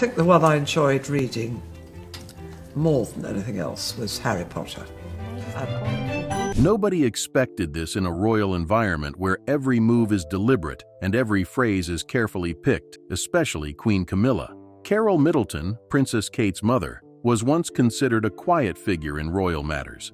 I think the one I enjoyed reading more than anything else was Harry Potter. Nobody expected this in a royal environment where every move is deliberate and every phrase is carefully picked, especially Queen Camilla. Carole Middleton, Princess Kate's mother, was once considered a quiet figure in royal matters.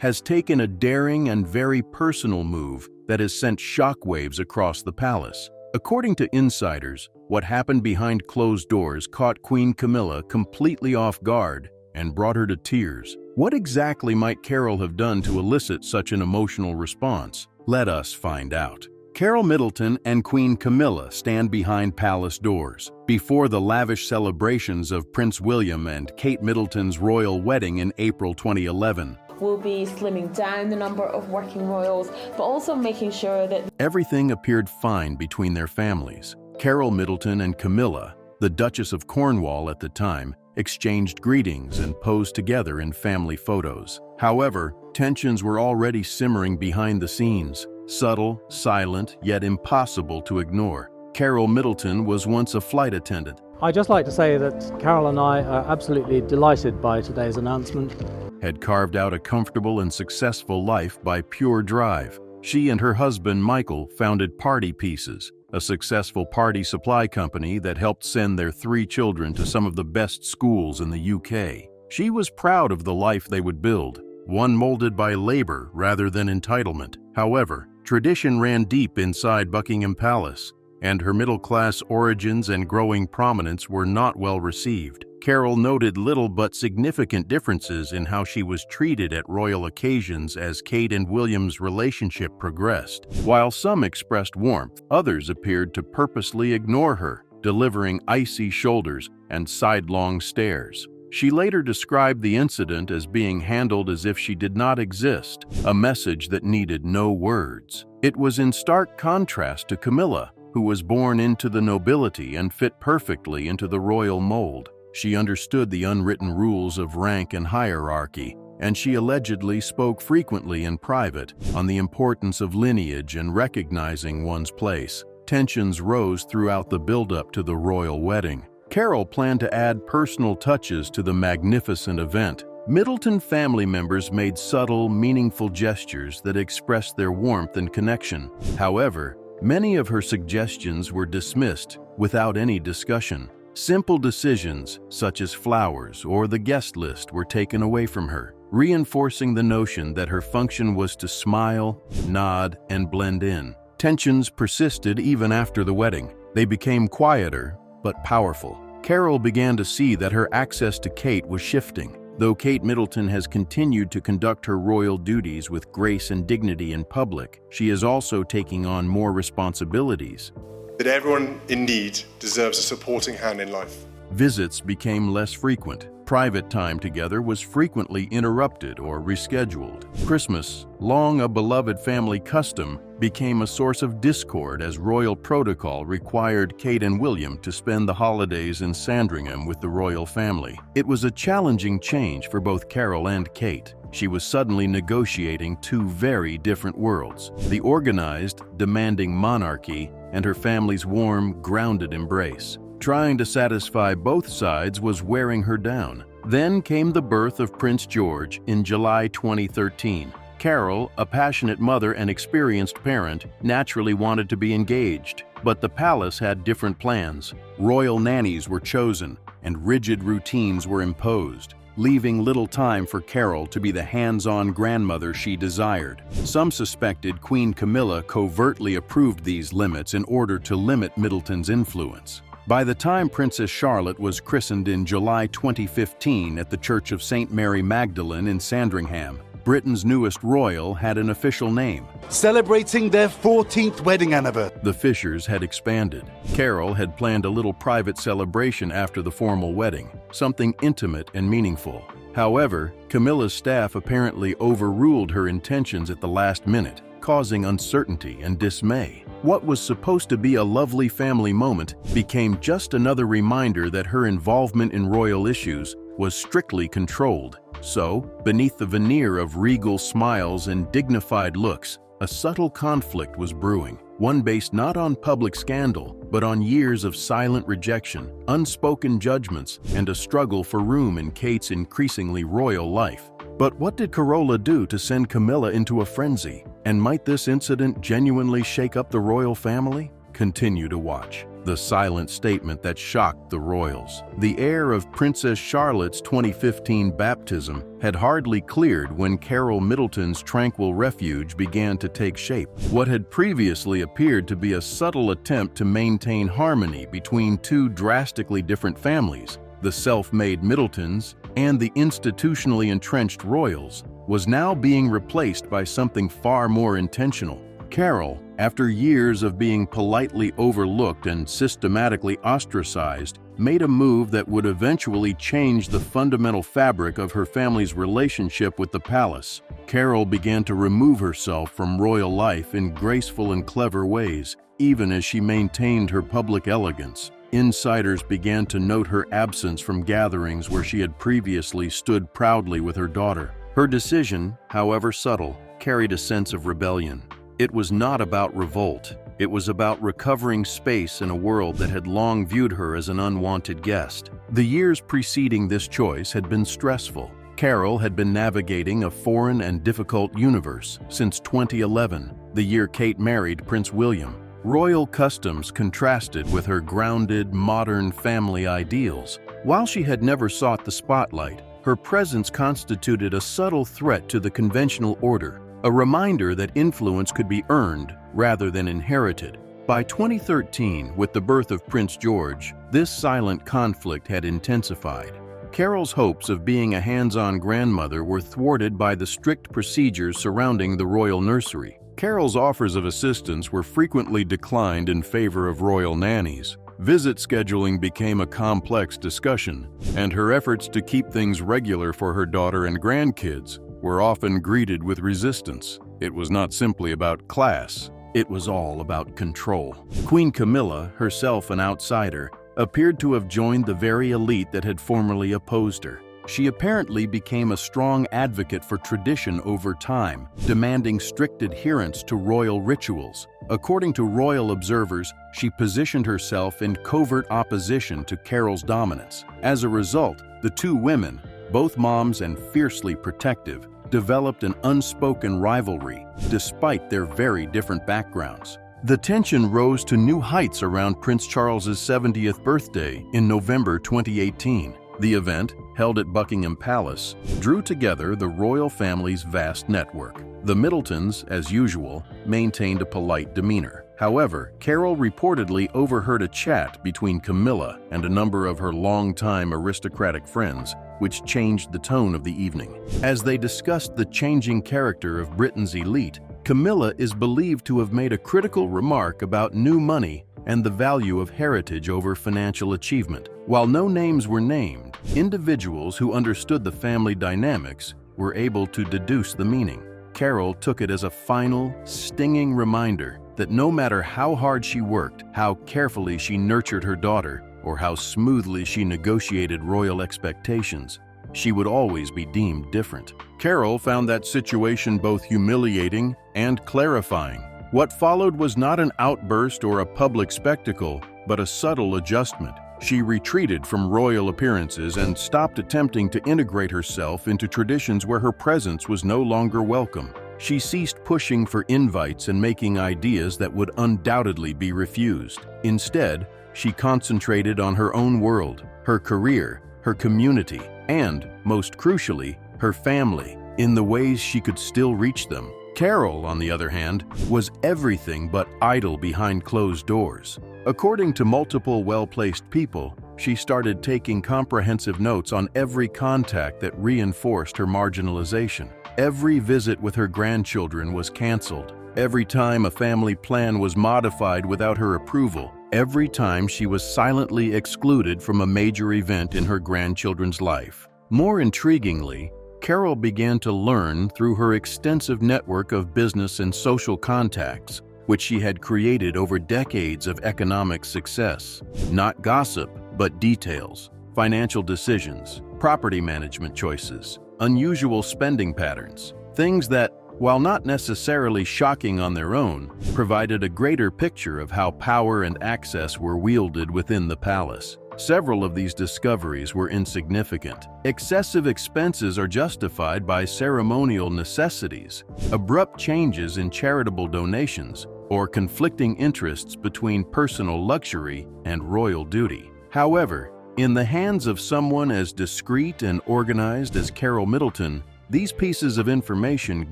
Has taken a daring and very personal move that has sent shockwaves across the palace. According to insiders, what happened behind closed doors caught Queen Camilla completely off guard and brought her to tears. What exactly might Carole have done to elicit such an emotional response? Let us find out. Carole Middleton and Queen Camilla stand behind palace doors before the lavish celebrations of Prince William and Kate Middleton's royal wedding in April 2011. We'll be slimming down the number of working royals, but also making sure that everything appeared fine between their families. Carole Middleton and Camilla, the Duchess of Cornwall at the time, exchanged greetings and posed together in family photos. However, tensions were already simmering behind the scenes, subtle, silent, yet impossible to ignore. Carole Middleton was once a flight attendant. I'd just like to say that Carole and I are absolutely delighted by today's announcement. Had carved out a comfortable and successful life by pure drive. She and her husband Michael founded Party Pieces, a successful party supply company that helped send their 3 children to some of the best schools in the UK. She was proud of the life they would build, one molded by labor rather than entitlement. However, tradition ran deep inside Buckingham Palace, and her middle-class origins and growing prominence were not well received. Carole noted little but significant differences in how she was treated at royal occasions as Kate and William's relationship progressed. While some expressed warmth, others appeared to purposely ignore her, delivering icy shoulders and sidelong stares. She later described the incident as being handled as if she did not exist, a message that needed no words. It was in stark contrast to Camilla, who was born into the nobility and fit perfectly into the royal mold. She understood the unwritten rules of rank and hierarchy, and she allegedly spoke frequently in private on the importance of lineage and recognizing one's place. Tensions rose throughout the build-up to the royal wedding. Carole planned to add personal touches to the magnificent event. Middleton family members made subtle, meaningful gestures that expressed their warmth and connection. However, many of her suggestions were dismissed without any discussion. Simple decisions, such as flowers or the guest list, were taken away from her, reinforcing the notion that her function was to smile, nod, and blend in. Tensions persisted even after the wedding. They became quieter, but powerful. Carole began to see that her access to Kate was shifting. Though Kate Middleton has continued to conduct her royal duties with grace and dignity in public, she is also taking on more responsibilities. That everyone in need deserves a supporting hand in life. Visits became less frequent. Private time together was frequently interrupted or rescheduled. Christmas, long a beloved family custom, became a source of discord as royal protocol required Kate and William to spend the holidays in Sandringham with the royal family. It was a challenging change for both Carole and Kate. She was suddenly negotiating 2 very different worlds: the organized, demanding monarchy and her family's warm, grounded embrace. Trying to satisfy both sides was wearing her down. Then came the birth of Prince George in July 2013. Carole, a passionate mother and experienced parent, naturally wanted to be engaged, but the palace had different plans. Royal nannies were chosen, and rigid routines were imposed, leaving little time for Carole to be the hands-on grandmother she desired. Some suspected Queen Camilla covertly approved these limits in order to limit Middleton's influence. By the time Princess Charlotte was christened in July 2015 at the Church of St. Mary Magdalene in Sandringham, Britain's newest royal had an official name. Celebrating their 14th wedding anniversary. The Fishers had expanded. Carole had planned a little private celebration after the formal wedding, something intimate and meaningful. However, Camilla's staff apparently overruled her intentions at the last minute, causing uncertainty and dismay. What was supposed to be a lovely family moment became just another reminder that her involvement in royal issues was strictly controlled. So, beneath the veneer of regal smiles and dignified looks, a subtle conflict was brewing, one based not on public scandal, but on years of silent rejection, unspoken judgments, and a struggle for room in Kate's increasingly royal life. But what did Carole do to send Camilla into a frenzy? And might this incident genuinely shake up the royal family? Continue to watch. The silent statement that shocked the royals. The air of Princess Charlotte's 2015 baptism had hardly cleared when Carole Middleton's tranquil refuge began to take shape. What had previously appeared to be a subtle attempt to maintain harmony between two drastically different families, the self-made Middletons and the institutionally entrenched royals, was now being replaced by something far more intentional. Carole, after years of being politely overlooked and systematically ostracized, made a move that would eventually change the fundamental fabric of her family's relationship with the palace. Carole began to remove herself from royal life in graceful and clever ways, even as she maintained her public elegance. Insiders began to note her absence from gatherings where she had previously stood proudly with her daughter. Her decision, however subtle, carried a sense of rebellion. It was not about revolt. It was about recovering space in a world that had long viewed her as an unwanted guest. The years preceding this choice had been stressful. Carole had been navigating a foreign and difficult universe since 2011, the year Kate married Prince William. Royal customs contrasted with her grounded, modern family ideals. While she had never sought the spotlight, her presence constituted a subtle threat to the conventional order, a reminder that influence could be earned rather than inherited. By 2013, with the birth of Prince George, this silent conflict had intensified. Carole's hopes of being a hands-on grandmother were thwarted by the strict procedures surrounding the royal nursery. Carole's offers of assistance were frequently declined in favor of royal nannies. Visit scheduling became a complex discussion, and her efforts to keep things regular for her daughter and grandkids were often greeted with resistance. It was not simply about class, it was all about control. Queen Camilla, herself an outsider, appeared to have joined the very elite that had formerly opposed her. She apparently became a strong advocate for tradition over time, demanding strict adherence to royal rituals. According to royal observers, she positioned herself in covert opposition to Carole's dominance. As a result, the two women, both moms and fiercely protective, developed an unspoken rivalry, despite their very different backgrounds. The tension rose to new heights around Prince Charles's 70th birthday in November 2018. The event, held at Buckingham Palace, drew together the royal family's vast network. The Middletons, as usual, maintained a polite demeanor. However, Carole reportedly overheard a chat between Camilla and a number of her longtime aristocratic friends, which changed the tone of the evening. As they discussed the changing character of Britain's elite, Camilla is believed to have made a critical remark about new money and the value of heritage over financial achievement. While no names were named, individuals who understood the family dynamics were able to deduce the meaning. Carole took it as a final, stinging reminder that no matter how hard she worked, how carefully she nurtured her daughter, or how smoothly she negotiated royal expectations, she would always be deemed different. Carole found that situation both humiliating and clarifying. What followed was not an outburst or a public spectacle, but a subtle adjustment. She retreated from royal appearances and stopped attempting to integrate herself into traditions where her presence was no longer welcome. She ceased pushing for invites and making ideas that would undoubtedly be refused. Instead, she concentrated on her own world, her career, her community, and, most crucially, her family, in the ways she could still reach them. Carole, on the other hand, was everything but idle behind closed doors. According to multiple well-placed people, she started taking comprehensive notes on every contact that reinforced her marginalization. Every visit with her grandchildren was canceled. Every time a family plan was modified without her approval. Every time she was silently excluded from a major event in her grandchildren's life. More intriguingly, Carole began to learn through her extensive network of business and social contacts, which she had created over decades of economic success. Not gossip, but details, financial decisions, property management choices, unusual spending patterns, things that, while not necessarily shocking on their own, provided a greater picture of how power and access were wielded within the palace. Several of these discoveries were insignificant. Excessive expenses are justified by ceremonial necessities, abrupt changes in charitable donations, or conflicting interests between personal luxury and royal duty. However, in the hands of someone as discreet and organized as Carole Middleton, these pieces of information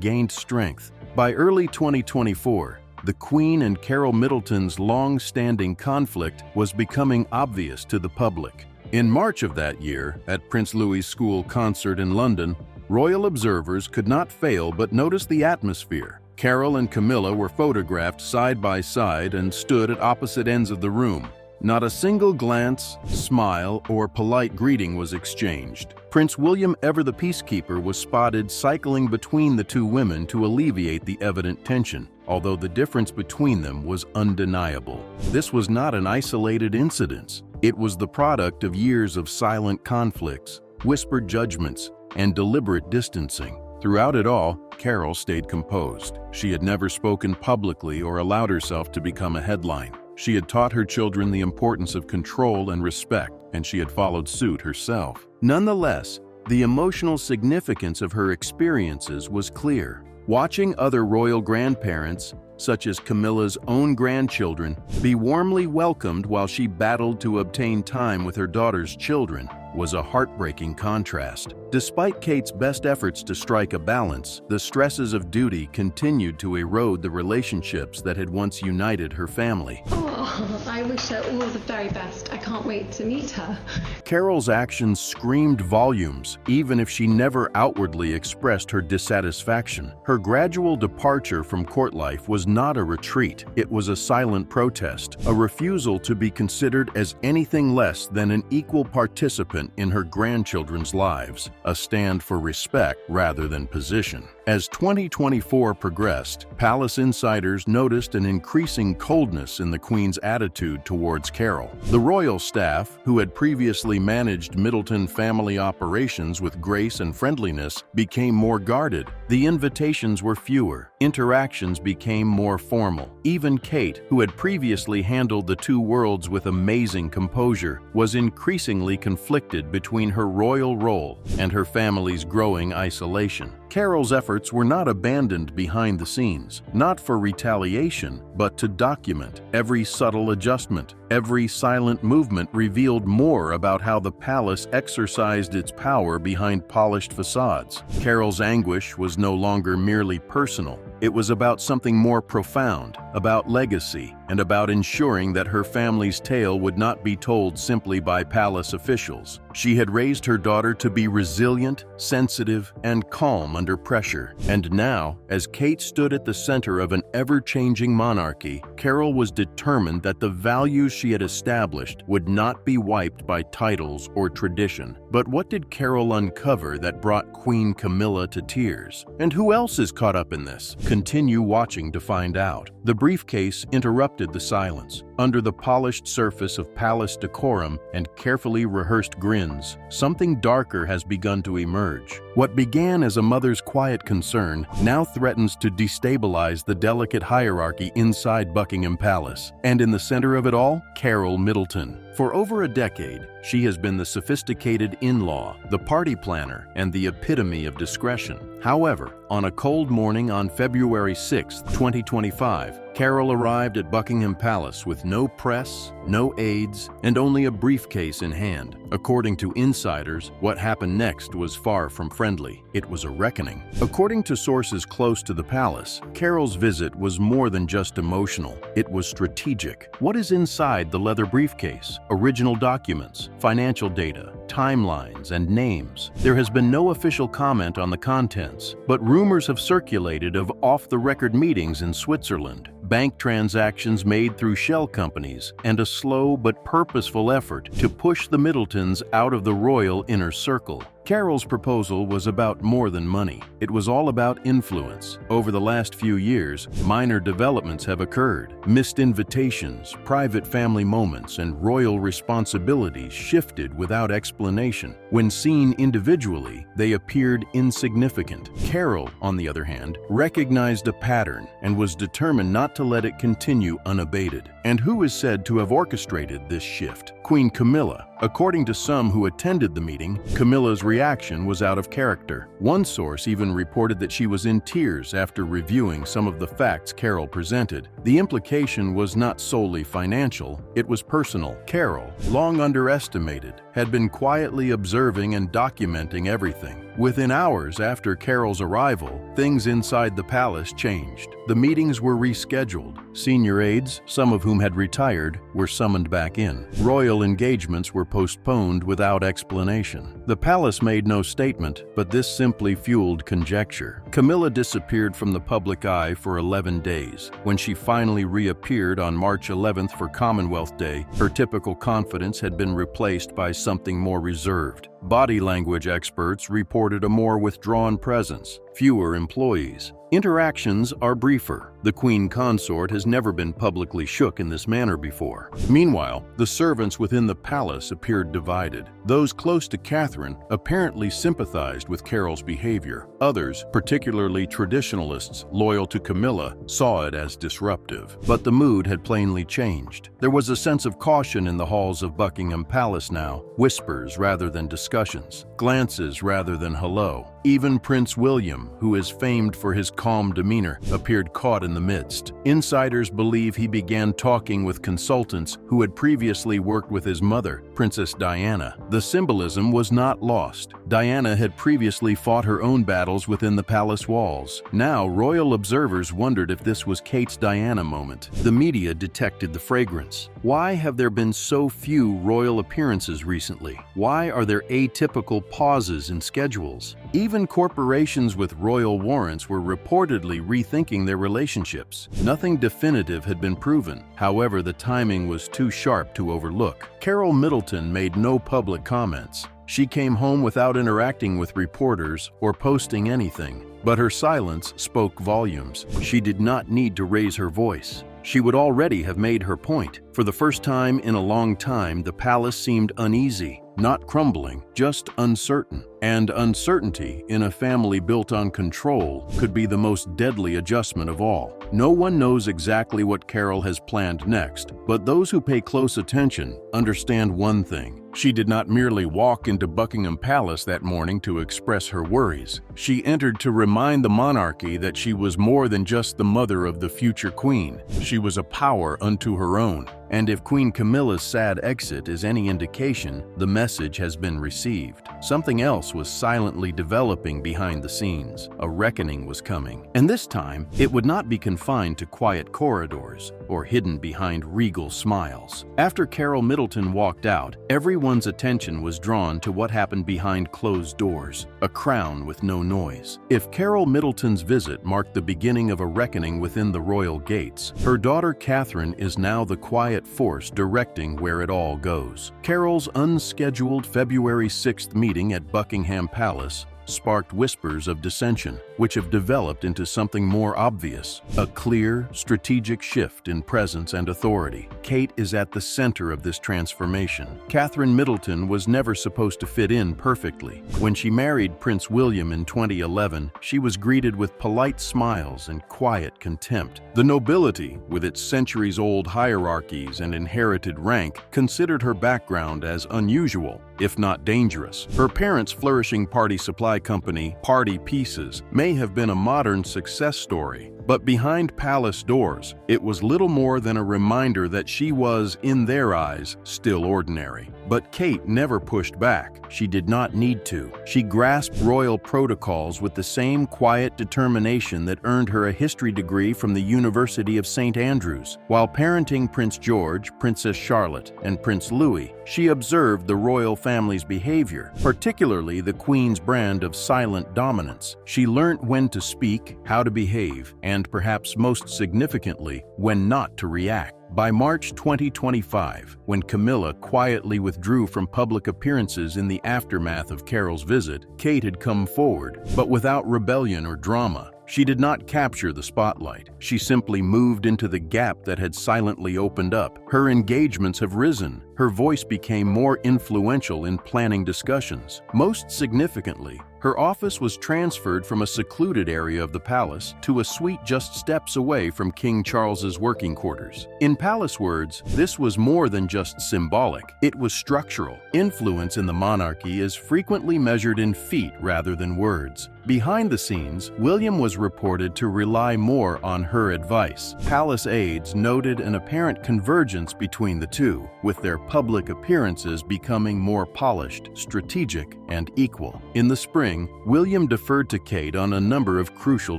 gained strength. By early 2024, the Queen and Carole Middleton's long-standing conflict was becoming obvious to the public. In March of that year, at Prince Louis's School Consort in London, royal observers could not fail but notice the atmosphere. Carole and Camilla were photographed side by side and stood at opposite ends of the room. Not a single glance, smile, or polite greeting was exchanged. Prince William, ever the peacekeeper, was spotted cycling between the two women to alleviate the evident tension, although the difference between them was undeniable. This was not an isolated incident. It was the product of years of silent conflicts, whispered judgments, and deliberate distancing. Throughout it all, Carole stayed composed. She had never spoken publicly or allowed herself to become a headline. She had taught her children the importance of control and respect, and she had followed suit herself. Nonetheless, the emotional significance of her experiences was clear. Watching other royal grandparents, such as Camilla's own grandchildren, be warmly welcomed while she battled to obtain time with her daughter's children was a heartbreaking contrast. Despite Kate's best efforts to strike a balance, the stresses of duty continued to erode the relationships that had once united her family. Oh, I wish her all the very best. I can't wait to meet her. Carole's actions screamed volumes, even if she never outwardly expressed her dissatisfaction. Her gradual departure from court life was not a retreat. It was a silent protest, a refusal to be considered as anything less than an equal participant in her grandchildren's lives, a stand for respect rather than position. As 2024 progressed, palace insiders noticed an increasing coldness in the Queen's attitude towards Carole. The royal staff, who had previously managed Middleton family operations with grace and friendliness, became more guarded. The invitations were fewer. Interactions became more formal. Even Kate, who had previously handled the two worlds with amazing composure, was increasingly conflicted between her royal role and her family's growing isolation. Carole's efforts were not abandoned behind the scenes, not for retaliation, but to document. Every subtle adjustment, every silent movement revealed more about how the palace exercised its power behind polished facades. Carole's anguish was no longer merely personal. It was about something more profound, about legacy, and about ensuring that her family's tale would not be told simply by palace officials. She had raised her daughter to be resilient, sensitive, and calm under pressure. And now, as Kate stood at the center of an ever-changing monarchy, Carole was determined that the values she had established would not be wiped by titles or tradition. But what did Carole uncover that brought Queen Camilla to tears? And who else is caught up in this? Continue watching to find out. The briefcase interrupted the silence. Under the polished surface of palace decorum and carefully rehearsed grins, something darker has begun to emerge. What began as a mother's quiet concern now threatens to destabilize the delicate hierarchy inside Buckingham Palace. And in the center of it all, Carole Middleton. For over a decade, she has been the sophisticated in-law, the party planner, and the epitome of discretion. However, on a cold morning on February 6, 2025, Carole arrived at Buckingham Palace with no press, no aides, and only a briefcase in hand. According to insiders, what happened next was far from friendly. It was a reckoning. According to sources close to the palace, Carole's visit was more than just emotional. It was strategic. What is inside the leather briefcase? Original documents, financial data, timelines, and names. There has been no official comment on the contents, but rumors have circulated of off-the-record meetings in Switzerland, bank transactions made through shell companies, and a slow but purposeful effort to push the Middletons out of the royal inner circle. Carole's proposal was about more than money. It was all about influence. Over the last few years, minor developments have occurred. Missed invitations, private family moments, and royal responsibilities shifted without explanation. When seen individually, they appeared insignificant. Carole, on the other hand, recognized a pattern and was determined not to let it continue unabated. And who is said to have orchestrated this shift? Queen Camilla. According to some who attended the meeting, Camilla's reaction was out of character. One source even reported that she was in tears after reviewing some of the facts Carole presented. The implication was not solely financial, it was personal. Carole, long underestimated, had been quietly observing and documenting everything. Within hours after Carole's arrival, things inside the palace changed. The meetings were rescheduled. Senior aides, some of whom had retired, were summoned back in. Royal engagements were postponed without explanation. The palace made no statement, but this simply fueled conjecture. Camilla disappeared from the public eye for 11 days. When she finally reappeared on March 11th for Commonwealth Day, her typical confidence had been replaced by something more reserved. Body language experts reported a more withdrawn presence, fewer employees. Interactions are briefer. The Queen Consort has never been publicly shook in this manner before. Meanwhile, the servants within the palace appeared divided. Those close to Catherine apparently sympathized with Carole's behavior. Others, particularly traditionalists loyal to Camilla, saw it as disruptive. But the mood had plainly changed. There was a sense of caution in the halls of Buckingham Palace now, whispers rather than discussions, glances rather than hello. Even Prince William, who is famed for his calm demeanor, appeared caught in the midst. Insiders believe he began talking with consultants who had previously worked with his mother, Princess Diana. The symbolism was not lost. Diana had previously fought her own battles within the palace walls. Now, royal observers wondered if this was Kate's Diana moment. The media detected the fragrance. Why have there been so few royal appearances recently? Why are there atypical pauses in schedules? Even corporations with royal warrants were reportedly rethinking their relationships. Nothing definitive had been proven. However, the timing was too sharp to overlook. Carole Middleton made no public comments. She came home without interacting with reporters or posting anything. But her silence spoke volumes. She did not need to raise her voice. She would already have made her point. For the first time in a long time, the palace seemed uneasy, not crumbling, just uncertain. And uncertainty in a family built on control could be the most deadly adjustment of all. No one knows exactly what Carole has planned next, but those who pay close attention understand one thing. She did not merely walk into Buckingham Palace that morning to express her worries. She entered to remind the monarchy that she was more than just the mother of the future queen. She was a power unto her own. And if Queen Camilla's sad exit is any indication, the message has been received. Something else was silently developing behind the scenes. A reckoning was coming. And this time, it would not be confined to quiet corridors or hidden behind regal smiles. After Carole Middleton walked out, everyone's attention was drawn to what happened behind closed doors, a crown with no noise. If Carole Middleton's visit marked the beginning of a reckoning within the royal gates, her daughter Catherine is now the quiet force directing where it all goes. Carole's unscheduled February 6th meeting at Buckingham Palace sparked whispers of dissension, which have developed into something more obvious, a clear, strategic shift in presence and authority. Kate is at the center of this transformation. Catherine Middleton was never supposed to fit in perfectly. When she married Prince William in 2011, she was greeted with polite smiles and quiet contempt. The nobility, with its centuries-old hierarchies and inherited rank, considered her background as unusual, if not dangerous. Her parents' flourishing party supply company, Party Pieces, may have been a modern success story, but behind palace doors, it was little more than a reminder that she was, in their eyes, still ordinary. But Kate never pushed back. She did not need to. She grasped royal protocols with the same quiet determination that earned her a history degree from the University of St. Andrews. While parenting Prince George, Princess Charlotte, and Prince Louis, she observed the royal family's behavior, particularly the Queen's brand of silent dominance. She learned when to speak, how to behave, and and perhaps most significantly, when not to react. By March 2025, when Camilla quietly withdrew from public appearances in the aftermath of Carole's visit, Kate had come forward, but without rebellion or drama. She did not capture the spotlight. She simply moved into the gap that had silently opened up. Her engagements have risen. Her voice became more influential in planning discussions. Most significantly, her office was transferred from a secluded area of the palace to a suite just steps away from King Charles's working quarters. In palace words, this was more than just symbolic. It was structural. Influence in the monarchy is frequently measured in feet rather than words. Behind the scenes, William was reported to rely more on her advice. Palace aides noted an apparent convergence between the two, with their public appearances becoming more polished, strategic, and equal. In the spring, William deferred to Kate on a number of crucial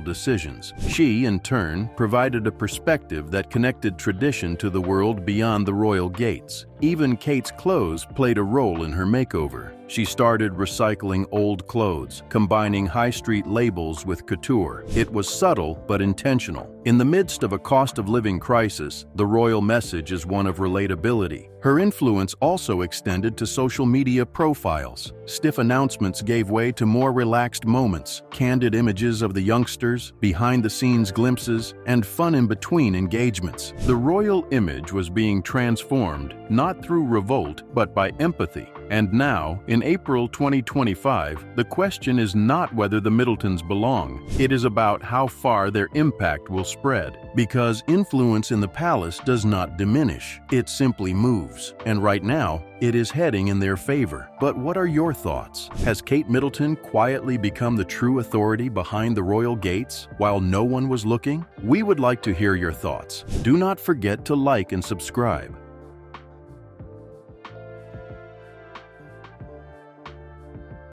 decisions. She, in turn, provided a perspective that connected tradition to the world beyond the royal gates. Even Kate's clothes played a role in her makeover. She started recycling old clothes, combining high street labels with couture. It was subtle but intentional. In the midst of a cost of living crisis, the royal message is one of relatability. Her influence also extended to social media profiles. Stiff announcements gave way to more relaxed moments, candid images of the youngsters, behind-the-scenes glimpses, and fun in-between engagements. The royal image was being transformed, not through revolt, but by empathy. And now, in April 2025, the question is not whether the Middletons belong. It is about how far their impact will spread. Because influence in the palace does not diminish, it simply moves. And right now, it is heading in their favor. But what are your thoughts? Has Kate Middleton quietly become the true authority behind the royal gates while no one was looking? We would like to hear your thoughts. Do not forget to like and subscribe.